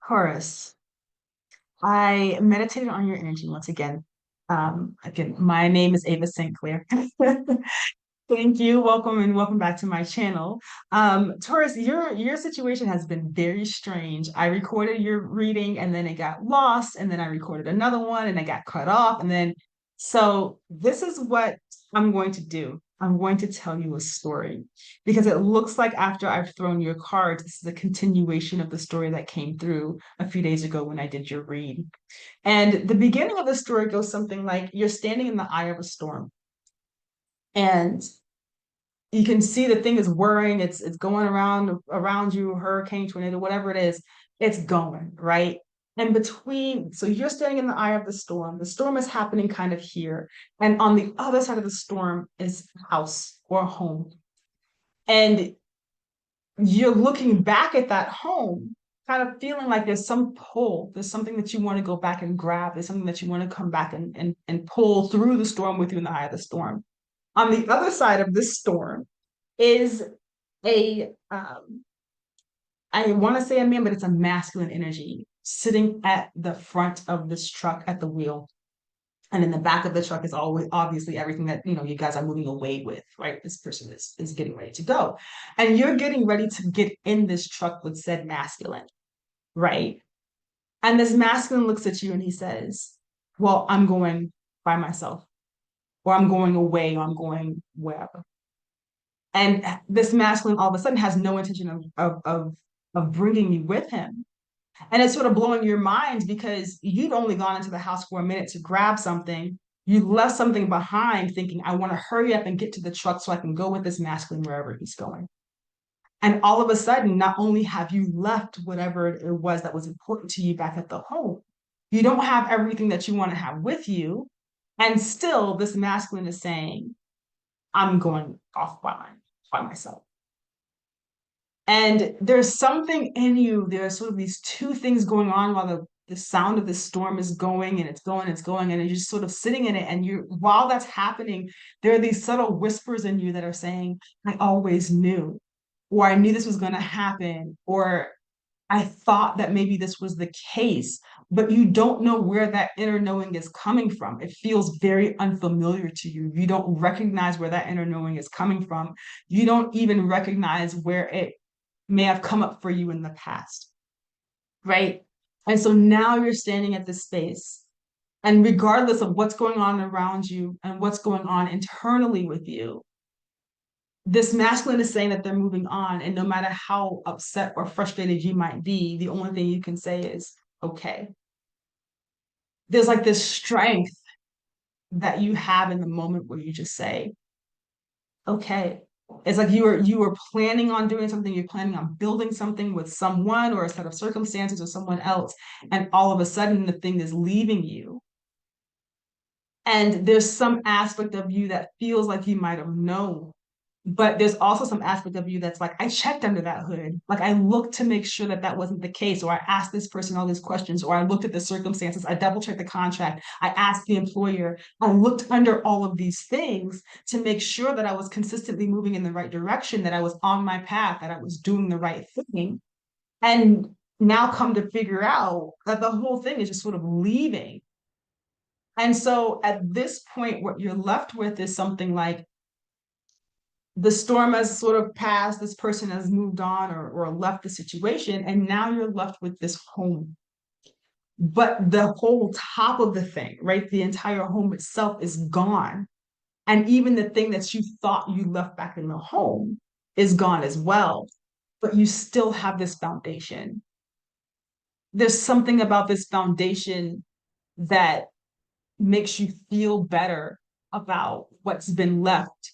Taurus, I meditated on your energy once again. My name is Ava St. Clair. Thank you. Welcome and welcome back to my channel. Taurus, your situation has been very strange. I recorded your reading and then it got lost, and then I recorded another one and it got cut off. So this is what I'm going to do. I'm going to tell you a story because it looks like after I've thrown your cards, this is a continuation of the story that came through a few days ago when I did your read. And the beginning of the story goes something like you're standing in the eye of a storm, and you can see the thing is whirring, it's going around you, hurricane, tornado, whatever it is, it's going, right? And between, so you're standing in the eye of the storm is happening kind of here. And on the other side of the storm is a house or a home. And you're looking back at that home, kind of feeling like there's some pull, there's something that you want to go back and grab, there's something that you want to come back and pull through the storm with you in the eye of the storm. On the other side of this storm is a I want to say a man, but it's a masculine energy sitting at the front of this truck at the wheel. And in the back of the truck is always obviously everything that you guys are moving away with, right? This person is getting ready to go. And you're getting ready to get in this truck with said masculine, right? And this masculine looks at you and he says, well, I'm going by myself, or I'm going away, or I'm going wherever. And this masculine all of a sudden has no intention of bringing you with him. And it's sort of blowing your mind because you'd only gone into the house for a minute to grab something. You left something behind thinking, I want to hurry up and get to the truck so I can go with this masculine wherever he's going. And all of a sudden, not only have you left whatever it was that was important to you back at the home, you don't have everything that you want to have with you. And still, this masculine is saying, I'm going off by myself. And there's something in you, there's sort of these two things going on while the sound of the storm is going and it's going, and you're just sort of sitting in it. And you, while that's happening, there are these subtle whispers in you that are saying, I always knew, or I knew this was going to happen, or I thought that maybe this was the case, but you don't know where that inner knowing is coming from. It feels very unfamiliar to you. You don't recognize where that inner knowing is coming from. You don't even recognize where it may have come up for you in the past, right? And so now you're standing at this space, and regardless of what's going on around you and what's going on internally with you, this masculine is saying that they're moving on. And no matter how upset or frustrated you might be, the only thing you can say is, okay. There's like this strength that you have in the moment where you just say, okay. It's like you were planning on doing something, you're planning on building something with someone or a set of circumstances or someone else, and all of a sudden the thing is leaving you. And there's some aspect of you that feels like you might have known, but there's also some aspect of you that's like, I checked under that hood. Like I looked to make sure that that wasn't the case, or I asked this person all these questions, or I looked at the circumstances, I double checked the contract, I asked the employer, I looked under all of these things to make sure that I was consistently moving in the right direction, that I was on my path, that I was doing the right thing. And now come to figure out that the whole thing is just sort of leaving. And so at this point, what you're left with is something like, the storm has sort of passed, this person has moved on or left the situation, and now you're left with this home. But the whole top of the thing, right? The entire home itself is gone. And even the thing that you thought you left back in the home is gone as well. But you still have this foundation. There's something about this foundation that makes you feel better about what's been left,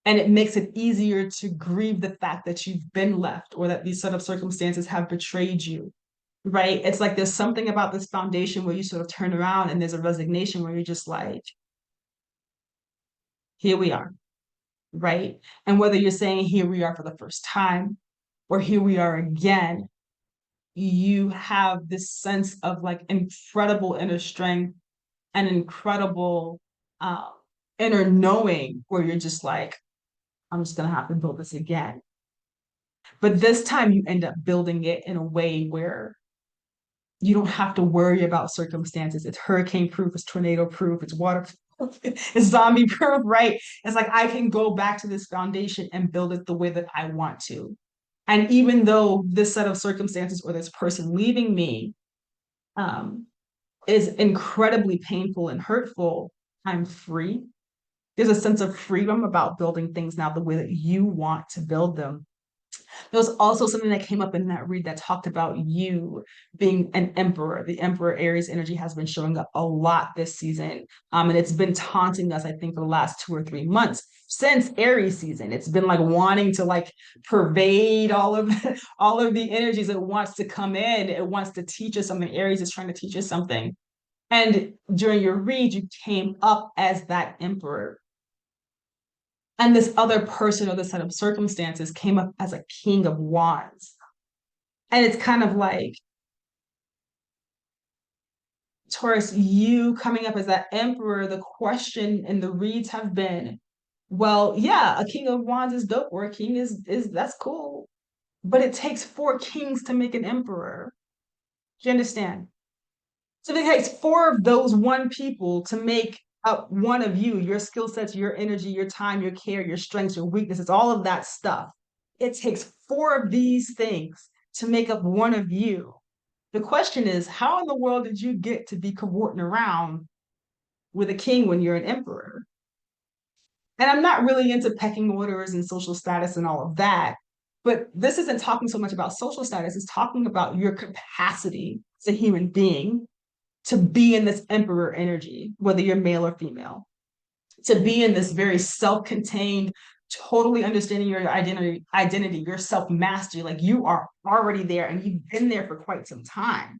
and it makes it easier to grieve the fact that you've been left, or that these set of circumstances have betrayed you, right? It's like there's something about this foundation where you sort of turn around and there's a resignation where you're just like, here we are, right? And whether you're saying here we are for the first time or here we are again, you have this sense of like incredible inner strength and incredible uh, inner knowing where you're just like, I'm just going to have to build this again. But this time you end up building it in a way where You don't have to worry about circumstances. It's hurricane proof, it's tornado proof, it's water proof, it's zombie proof, right? It's like I can go back to this foundation and build it the way that I want to. And even though this set of circumstances or this person leaving me um, is incredibly painful and hurtful, I'm free. There's a sense of freedom about building things now the way that you want to build them. There was also something that came up in that read that talked about you being an emperor. The emperor Aries energy has been showing up a lot this season. And it's been taunting us, I think, for the last 2 or 3 months since Aries season. It's been like wanting to like pervade all of all of the energies. It wants to come in. It wants to teach us something. Aries is trying to teach us something. And during your read, you came up as that emperor. And this other person or this set of circumstances came up as a king of wands. And it's kind of like, Taurus, you coming up as that emperor, the question and the reads have been, well, yeah, a king of wands is dope, or a king is that's cool. But it takes four kings to make an emperor. Do you understand? So it takes four of those one people to make up one of you, your skill sets, your energy, your time, your care, your strengths, your weaknesses, all of that stuff. It takes four of these things to make up one of you. The question is, how in the world did you get to be cavorting around with a king when you're an emperor? And I'm not really into pecking orders and social status and all of that, but this isn't talking so much about social status, it's talking about your capacity as a human being to be in this emperor energy, whether you're male or female, to be in this very self-contained, totally understanding your identity, your self-mastery. Like you are already there and you've been there for quite some time.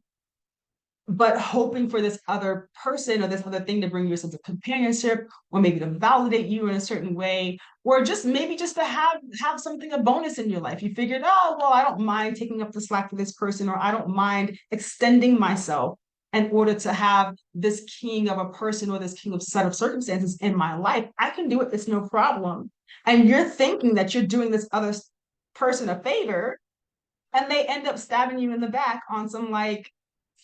But hoping for this other person or this other thing to bring you a sense of companionship, or maybe to validate you in a certain way, or just maybe just to have something a bonus in your life. You figured, oh well, I don't mind taking up the slack for this person, or I don't mind extending myself in order to have this king of a person or this king of set of circumstances in my life. I can do it, it's no problem. And you're thinking that you're doing this other person a favor, and they end up stabbing you in the back on some like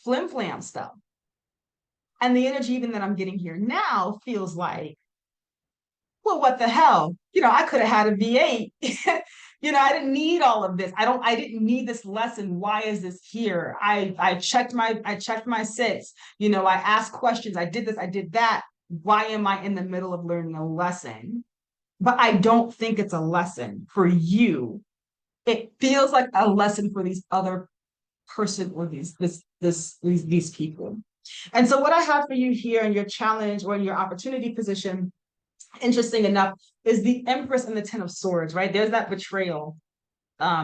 flim flam stuff. And the energy even that I'm getting here now feels like, well, what the hell? I could have had a V8. I didn't need all of this. I didn't need this lesson. Why is this here? I checked my sits. I asked questions. I did this, I did that. Why am I in the middle of learning a lesson? But I don't think it's a lesson for you. It feels like a lesson for these other person or these people. And so what I have for you here in your challenge or in your opportunity position, interesting enough, is the Empress and the Ten of Swords, right? There's that betrayal.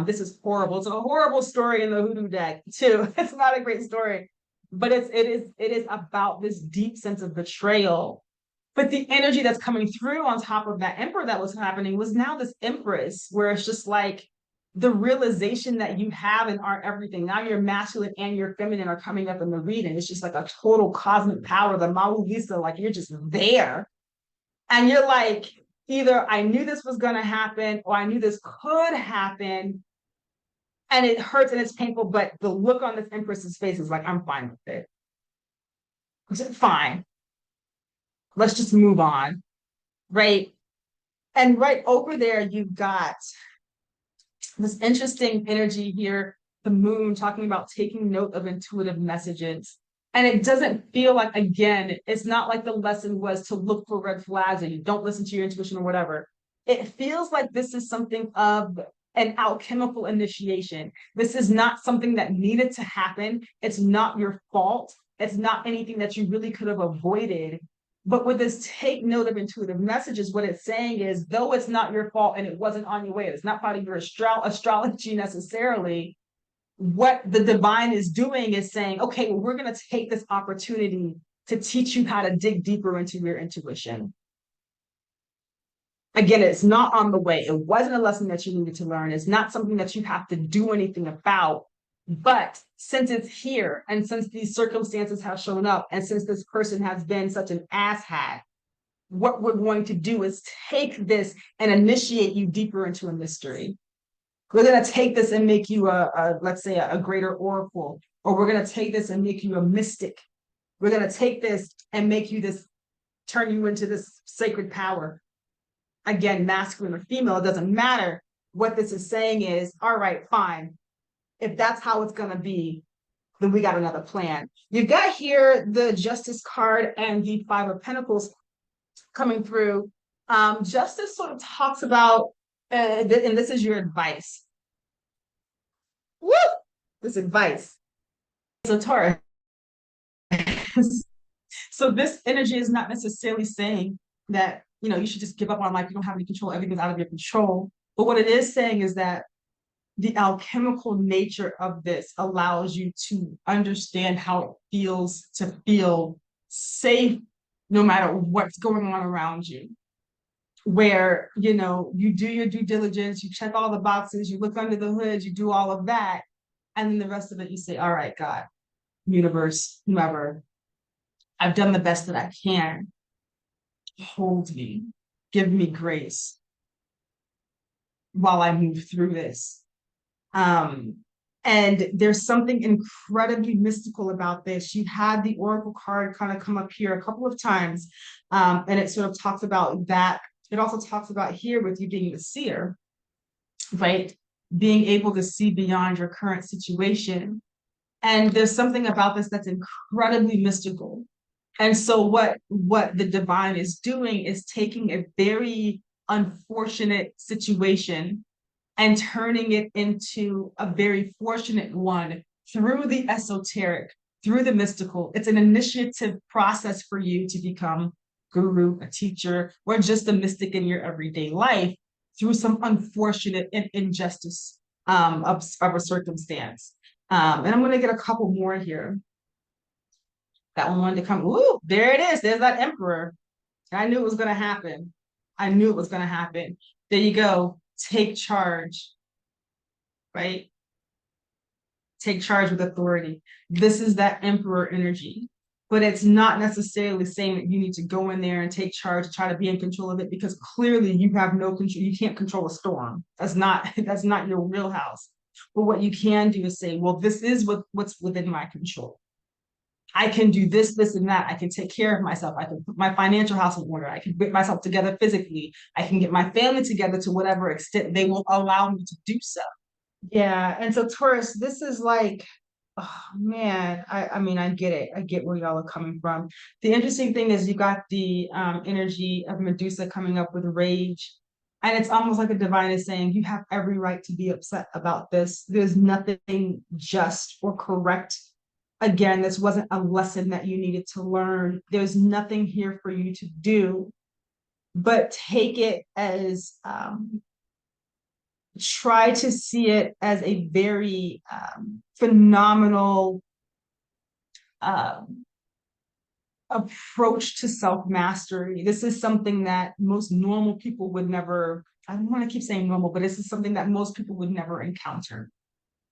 This is horrible. It's a horrible story in the hoodoo deck too. It's not a great story, but it is about this deep sense of betrayal. But the energy that's coming through on top of that emperor that was happening was now this empress, where it's just like the realization that you have and are everything. Now your masculine and your feminine are coming up in the reading. It's just like a total cosmic power, the Malu Lisa, like you're just there. And you're like, either I knew this was going to happen or I knew this could happen. And it hurts and it's painful, but the look on this empress's face is like, I'm fine with it. It's fine. Let's just move on. Right. And right over there, you've got this interesting energy here, the moon talking about taking note of intuitive messages. And it doesn't feel like, again, it's not like the lesson was to look for red flags or you don't listen to your intuition or whatever. It feels like this is something of an alchemical initiation. This is not something that needed to happen. It's not your fault. It's not anything that you really could have avoided. But with this take note of intuitive messages, what it's saying is, though it's not your fault and it wasn't on your way, it's not part of your astrology necessarily, what the divine is doing is saying, okay, well, we're going to take this opportunity to teach you how to dig deeper into your intuition. Again, it's not on the way. It wasn't a lesson that you needed to learn. It's not something that you have to do anything about. But since it's here, and since these circumstances have shown up, and since this person has been such an asshat, what we're going to do is take this and initiate you deeper into a mystery. We're going to take this and make you let's say, a greater oracle, or we're going to take this and make you a mystic. We're going to take this and make you this, turn you into this sacred power. Again, masculine or female, it doesn't matter. What this is saying is, all right, fine. If that's how it's going to be, then we got another plan. You've got here the Justice card and the Five of Pentacles coming through. Justice sort of talks about, and this is your advice. Woo! This advice. So Taurus. So this energy is not necessarily saying that, you should just give up on life. You don't have any control. Everything's out of your control. But what it is saying is that the alchemical nature of this allows you to understand how it feels to feel safe no matter what's going on around you. Where, you do your due diligence, you check all the boxes, you look under the hood, you do all of that. And then the rest of it, you say, all right, God, universe, whoever, I've done the best that I can. Hold me, give me grace while I move through this. And there's something incredibly mystical about this. You had the Oracle card kind of come up here a couple of times, and it sort of talks about that. It also talks about here with you being the seer, right? Being able to see beyond your current situation. And there's something about this that's incredibly mystical. And so what the divine is doing is taking a very unfortunate situation and turning it into a very fortunate one through the esoteric, through the mystical. It's an initiative process for you to become guru, a teacher, or just a mystic in your everyday life through some unfortunate injustice of a circumstance. And I'm going to get a couple more here. That one wanted to come. Ooh, there it is. There's that emperor. I knew it was going to happen. I knew it was going to happen. There you go. Take charge, right? Take charge with authority. This is that emperor energy, but it's not necessarily saying that you need to go in there and take charge, try to be in control of it, because clearly you have no control. You can't control a storm. That's not your wheelhouse. But what you can do is say, well, this is what's within my control. I can do this, this, and that. I can take care of myself. I can put my financial house in order. I can get myself together physically. I can get my family together to whatever extent they will allow me to do so. Yeah. And so Taurus, this is like, oh man, I mean, I get it. I get where y'all are coming from. The interesting thing is you got the energy of Medusa coming up with rage. And it's almost like a divine is saying, you have every right to be upset about this. There's nothing just or correct. Again, this wasn't a lesson that you needed to learn. There's nothing here for you to do, but take it as, try to see it as a very phenomenal approach to self-mastery. This is something that most normal people would never, I don't want to keep saying normal, but this is something that most people would never encounter.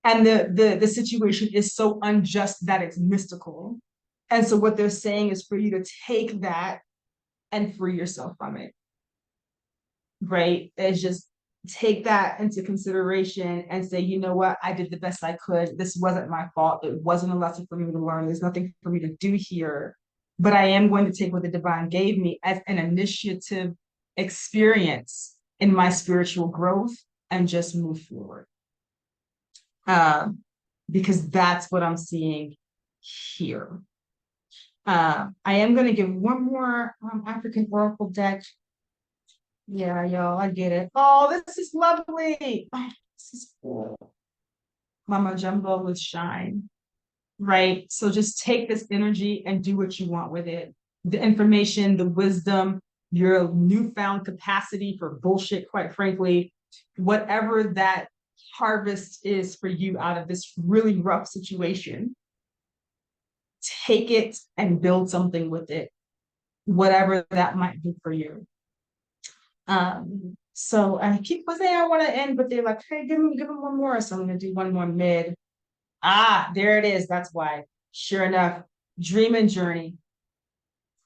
And the situation is so unjust that it's mystical. And so what they're saying is for you to take that and free yourself from it. Right? It's just take that into consideration and say, you know what, I did the best I could. This wasn't my fault. It wasn't a lesson for me to learn. There's nothing for me to do here. But I am going to take what the divine gave me as an initiative experience in my spiritual growth and just move forward. Because that's what I'm seeing here. I am going to give one more African Oracle deck. Yeah, y'all, I get it. Oh, this is lovely. Oh, this is cool. Mama Jumbo with shine, right? So just take this energy and do what you want with it. The information, the wisdom, your newfound capacity for bullshit, quite frankly, whatever that harvest is for you out of this really rough situation, take it and build something with it, whatever that might be for you. So I keep saying I want to end, but they're like, hey, give them one more. So I'm gonna do one more mid. Ah, there it is. That's why. Sure enough, dream and journey.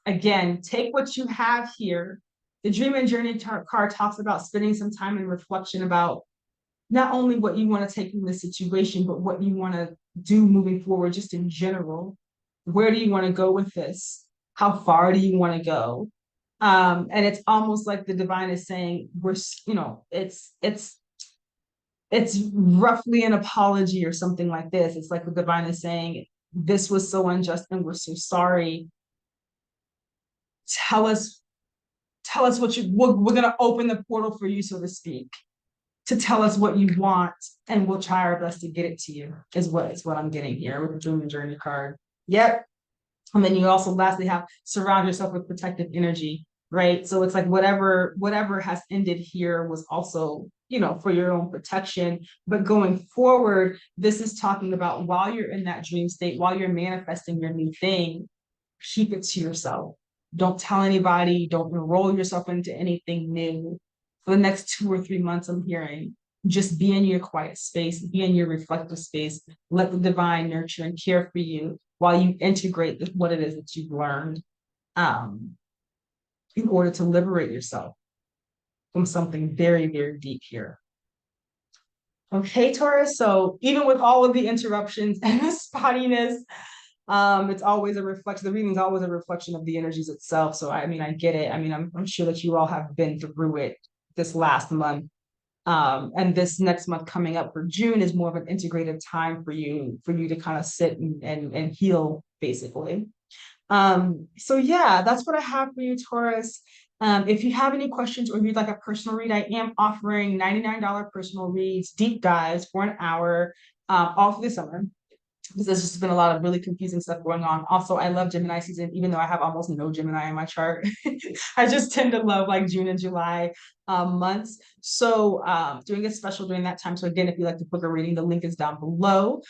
Again, take what you have here. The dream and journey card talks about spending some time in reflection about not only what you want to take from this situation, but what you want to do moving forward, just in general. Where do you want to go with this? How far do you want to go? And it's almost like the divine is saying, it's roughly an apology or something like this. It's like the divine is saying, this was so unjust and we're so sorry. Tell us, tell us what we're gonna open the portal for you, so to speak, to tell us what you want, and we'll try our best to get it to you, is what I'm getting here with the Dream and Journey card. Yep. And then you also lastly have surround yourself with protective energy, right? So it's like whatever has ended here was also, for your own protection. But going forward, this is talking about while you're in that dream state, while you're manifesting your new thing, keep it to yourself. Don't tell anybody, don't enroll yourself into anything new. For the next 2 or 3 months, I'm hearing, just be in your quiet space, be in your reflective space, let the divine nurture and care for you while you integrate what it is that you've learned, um, in order to liberate yourself from something very, very deep here. Okay, Taurus. So even with all of the interruptions and the spottiness, it's always a reflection. The reading is always a reflection of the energies itself. So I mean, I get it. I mean, I'm sure that you all have been through it this last month. And this next month coming up for June is more of an integrated time for you to kind of sit and heal, basically. So yeah, that's what I have for you, Taurus. If you have any questions or you'd like a personal read, I am offering $99 personal reads, deep dives for an hour, all through the summer, because there's just been a lot of really confusing stuff going on. Also, I love Gemini season, even though I have almost no Gemini in my chart. I just tend to love like June and July months. So doing a special during that time. So again, if you'd like to book a reading, the link is down below.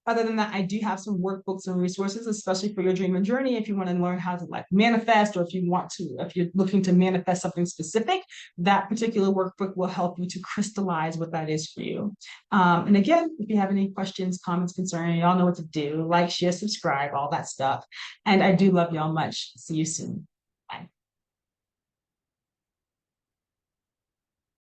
Other than that, I do have some workbooks and resources, especially for your dream and journey. If you want to learn how to like manifest, or if you're looking to manifest something specific, that particular workbook will help you to crystallize what that is for you. And again, if you have any questions, comments, concerns, y'all know what to do. Like, share, subscribe, all that stuff. And I do love y'all much. See you soon.